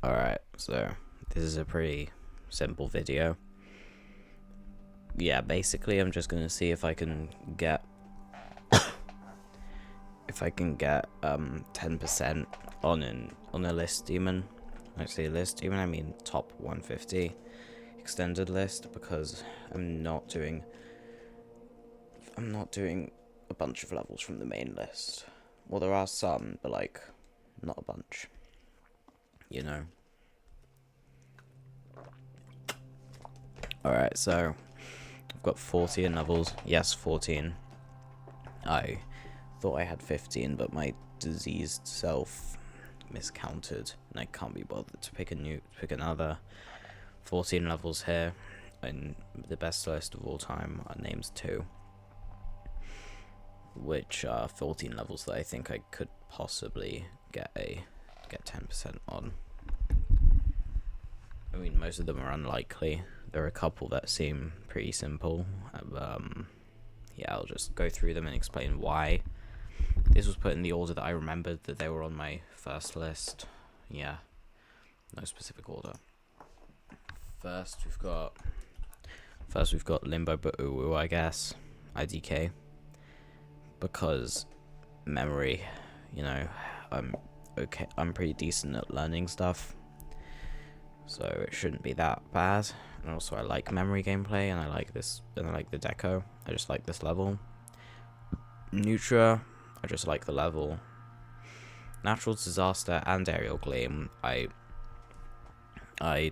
Alright, so this is a pretty simple video. Yeah, basically I'm just gonna see if I can get 10% on a list demon. When I say list demon, I mean top 150 extended list, because I'm not doing a bunch of levels from the main list. Well, there are some, but like not a bunch. You know. Alright, so I've got 14 levels. Yes, 14. I thought I had 15, but my diseased self miscounted, and I can't be bothered to pick another 14 levels here. And the best list of all time names 2, which are 14 levels that I think I could possibly get 10% on. I mean, most of them are unlikely. There are a couple that seem pretty simple. Yeah, I'll just go through them and explain why. This was put in the order that I remembered that they were on my first list. Yeah, no specific order. First, we've got Limbo Buu, I guess. IDK. Because memory, I'm pretty decent at learning stuff, so it shouldn't be that bad. And also, I like memory gameplay, and I like this, and I like the deco. I just like this level. Neutra, I just like the level. Natural Disaster and Aerial Gleam, I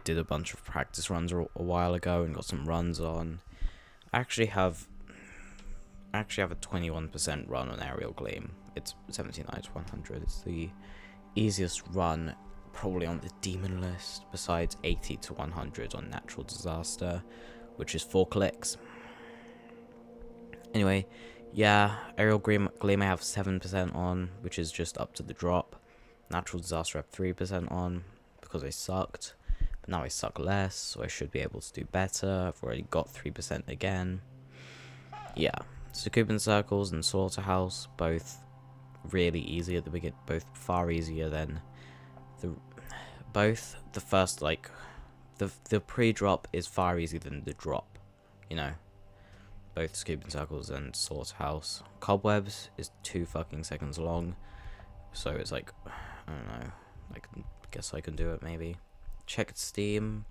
did a bunch of practice runs a while ago and got some runs on. I actually have a 21% run on Aerial Gleam. It's 79 to 100. It's the easiest run probably on the demon list, besides 80 to 100 on Natural Disaster, which is 4 clicks. Anyway, yeah, Aerial Gleam I have 7% on, which is just up to the drop. Natural Disaster I have 3% on, because I sucked, but now I suck less, so I should be able to do better. I've already got 3% again. Yeah, Succuban Circles and Slaughterhouse, both really easy at the beginning, both far easier than the first, like, the pre-drop is far easier than the drop, both Succuban Circles and Slaughterhouse. Cobwebs is 2 fucking seconds long, so it's like, I don't know, I guess I can do it maybe. Checked Steam,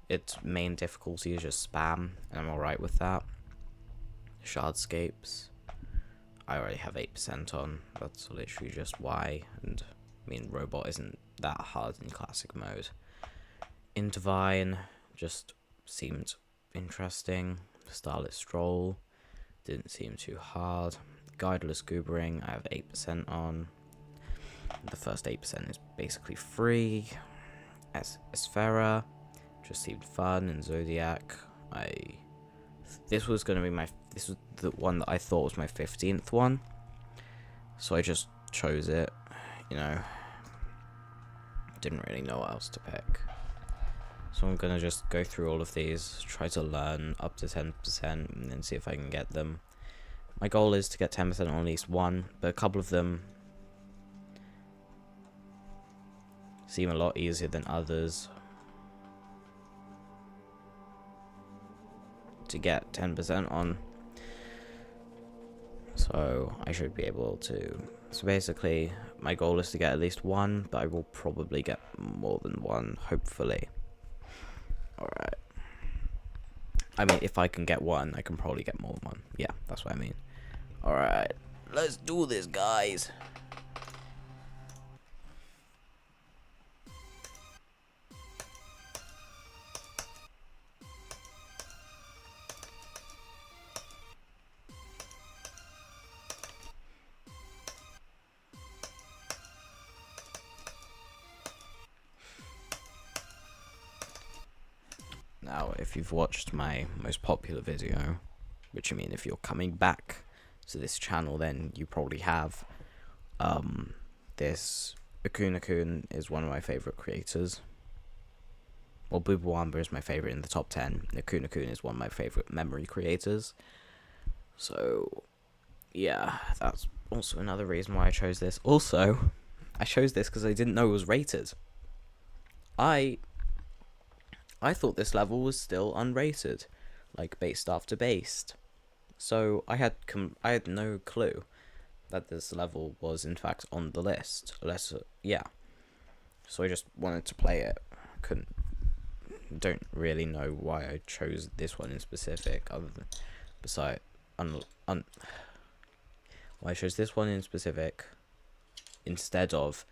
its main difficulty is just spam, and I'm alright with that. Shardscapes, I already have 8% on, that's literally just why, and I mean, Robot isn't that hard in classic mode. Intervine just seemed interesting. Starlit Stroll didn't seem too hard. Guideless Goobering, I have 8% on. The first 8% is basically free. Esfera just seemed fun, and Zodiac, this was the one that I thought was my 15th one, so I just chose it. Didn't really know what else to pick, so I'm gonna just go through all of these, try to learn up to 10%, and then see if I can get them. My goal is to get 10% on at least one, but a couple of them seem a lot easier than others to get 10% on, so I should be able to. So basically, my goal is to get at least one, but I will probably get more than one, hopefully. Alright. I mean, if I can get one, I can probably get more than one. Yeah, that's what I mean. Alright, let's do this, guys. Now, if you've watched my most popular video, which I mean, if you're coming back to this channel, then you probably have, this Akun is one of my favorite creators. Well, Bubawamba is my favorite in the top 10. Akun is one of my favorite memory creators. So, yeah, that's also another reason why I chose this. Also, I chose this because I didn't know it was rated. I I thought this level was still unrated, like based after based. So I had no clue that this level was in fact on the list. Yeah. So I just wanted to play it. Couldn't don't really know why I chose this one in specific, other than beside why I chose this one in specific instead of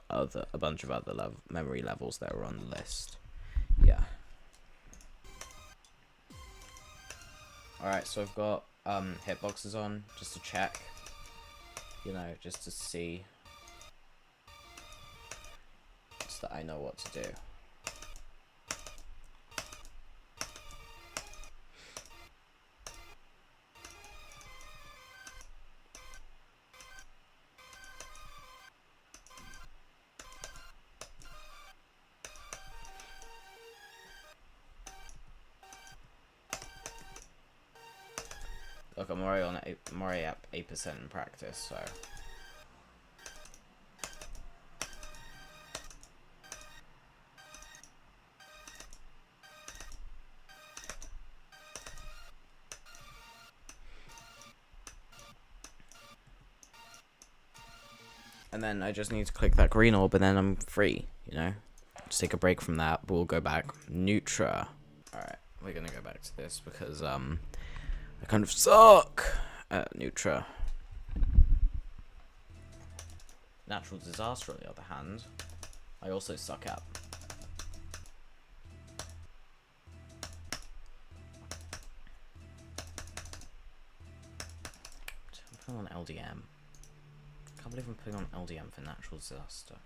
other a bunch of other memory levels that were on the list. Yeah. Alright, so I've got hitboxes on just to check. You know, just to see so that I know what to do. Look, I'm already at 8% in practice, so. And then I just need to click that green orb, and then I'm free, you know? Just take a break from that, we'll go back. Neutra. Alright, we're gonna go back to this because, I kind of suck at Neutra. Natural Disaster, on the other hand, I also suck at. I'm putting on LDM. Can't believe I'm putting on LDM for Natural Disaster.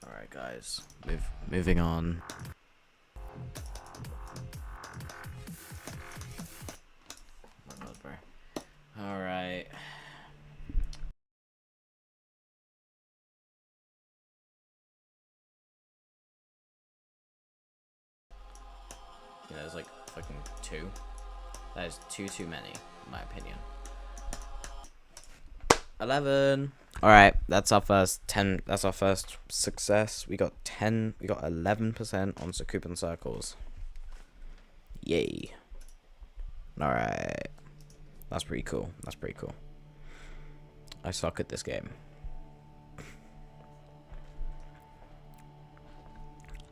Alright guys, moving on. Oh my god, bro. Alright. You know, there's like fucking 2. That is too many, in my opinion. 11. Alright, that's our first 10. That's our first success. We got 11% on Sakupin Circles. Yay. Alright. That's pretty cool. I suck at this game.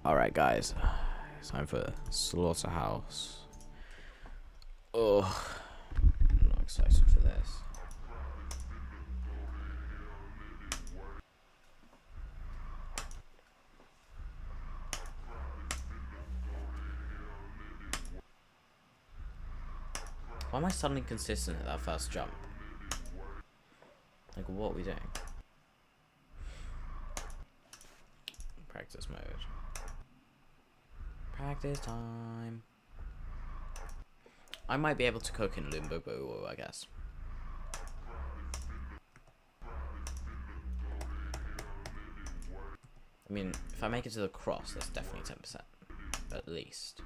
Alright, guys. It's time for Slaughterhouse. Oh, I'm not excited for this. Why am I suddenly consistent at that first jump? Like, what are we doing? Practice mode. Practice time. I might be able to cook in Limbo, I guess. I mean, if I make it to the cross, that's definitely 10%. At least.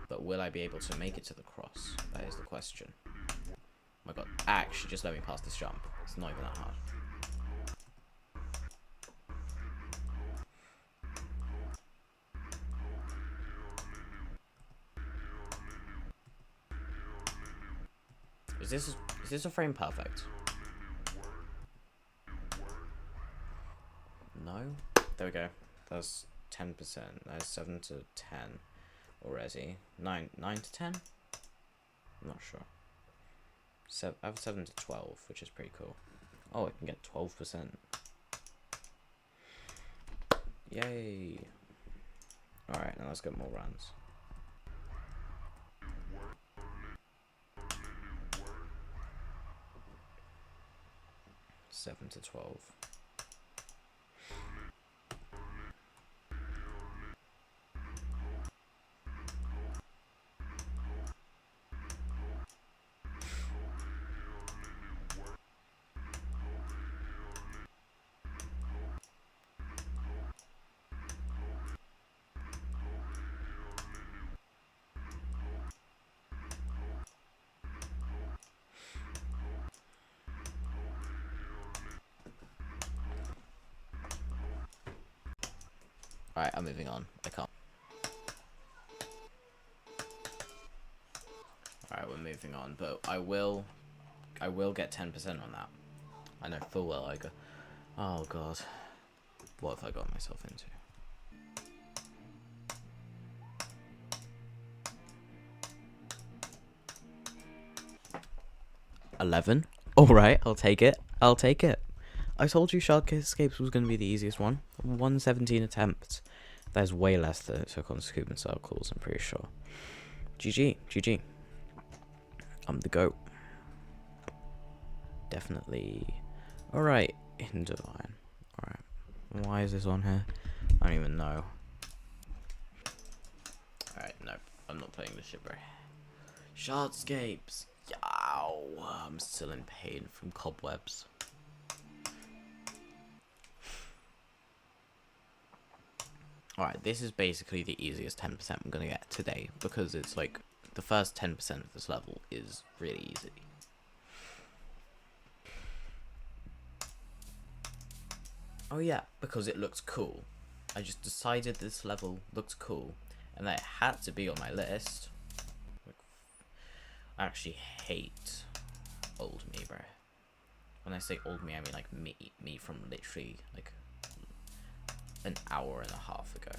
But will I be able to make it to the cross? That is the question. Oh my god. Actually, just let me pass this jump. It's not even that hard. Is this a frame perfect? No? There we go. That's 10%. That's 7 to 10 already. 9 to 10? I'm not sure. I have 7 to 12, which is pretty cool. Oh, I can get 12%. Yay! Alright, now let's get more runs. Seven to 12. Alright, I'm moving on. I can't. Alright, we're moving on, but I will get 10% on that. I know full well I go. Oh god. What have I got myself into? 11. Alright, I'll take it. I'll take it. I told you Shard Escapes was going to be the easiest one. 117 attempts. That is way less than it took on Scoop and Circles, I'm pretty sure. GG. GG. I'm the GOAT. Definitely. Alright, in Divine. Alright. Why is this on here? I don't even know. Alright, no. I'm not playing this shit, bro. Shardscapes. Yow. I'm still in pain from cobwebs. Alright, this is basically the easiest 10% I'm going to get today, because it's like, the first 10% of this level is really easy. Oh yeah, because it looks cool. I just decided this level looked cool, and that it had to be on my list. I actually hate old me, bro. When I say old me, I mean like me from literally like an hour and a half ago.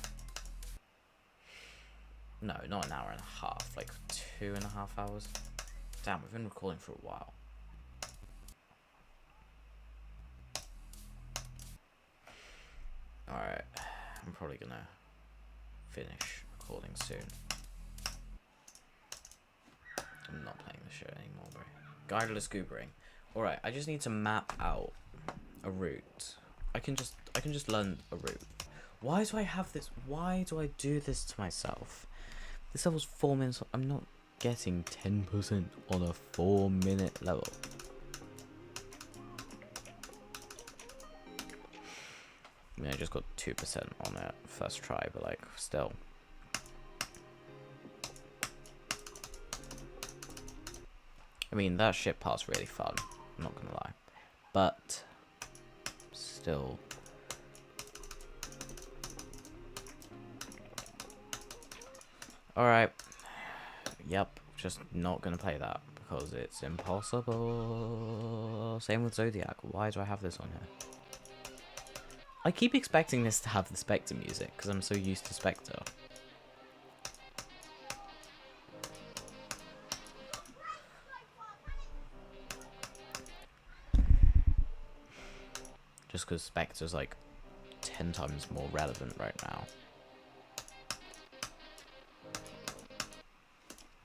No, not an hour and a half, like 2.5 hours. Damn, we've been recording for a while. Alright, I'm probably gonna finish recording soon. I'm not playing the show anymore, bro. Guideless goobering. Alright, I just need to map out a route. I can just learn a route. Why do I have this? Why do I do this to myself? This level's 4 minutes. I'm not getting 10% on a 4-minute level. I mean, I just got 2% on it first try, but like, still. I mean, that shit part's really fun. I'm not gonna lie. But, still. Alright. Yep, just not gonna play that because it's impossible. Same with Zodiac. Why do I have this on here? I keep expecting this to have the Spectre music because I'm so used to Spectre. Just because Spectre's like 10 times more relevant right now.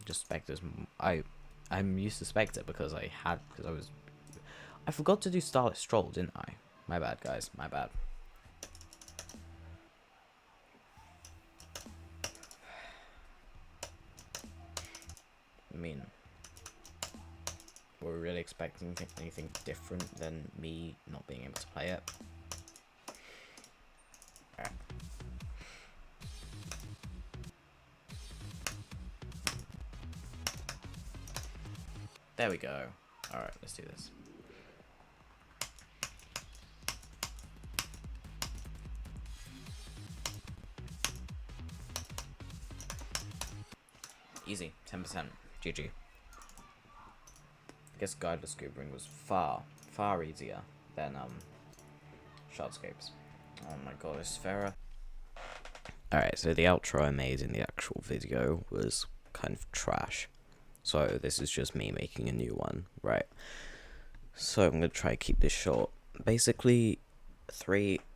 Just Spectre's. I'm used to Spectre because I forgot to do Starlit Stroll, didn't I? My bad, guys. My bad. I mean, were we really expecting anything different than me not being able to play it? Alright. There we go. Alright, let's do this. Easy. 10%. GG. I guess Guideless Goobering was far easier than Shardscapes. Oh my god, it's Sphera. Alright, so the outro I made in the actual video was kind of trash. So this is just me making a new one, right? So I'm gonna try to keep this short. Basically,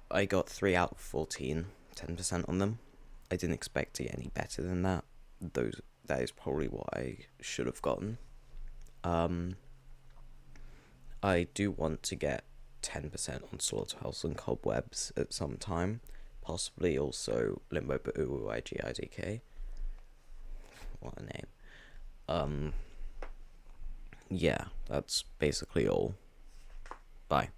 I got 3 out of 14, 10% on them. I didn't expect to get any better than that. That is probably what I should have gotten. I do want to get 10% on Slaughterhouse and Cobwebs at some time. Possibly also Limbo Boo IGIDK. What a name. Yeah, that's basically all. Bye.